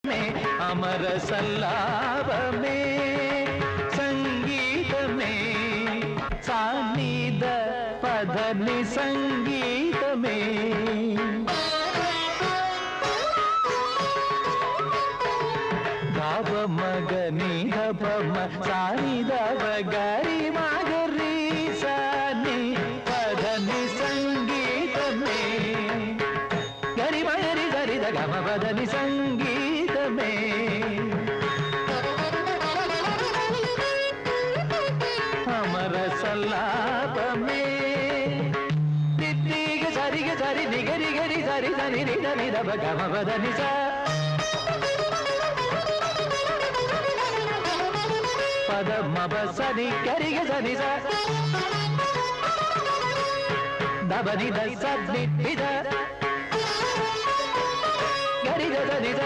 సంగీతమే అమర సల్లాపమే సంగీతమే సానిద పదని సంగీతమే గవ మగని గమ సానిద గరి మగరి సాని పదని సంగీతమే గరి మగరి గరి గమ పదని సంగీతమే అమర సల్లాపమే నిత్తిగ సరిగ సరి నిగరి గరి సరి సని నిద నిద గమ పదని స పద మబ సని గరి సని స దబని ద సని నిద గరి సని స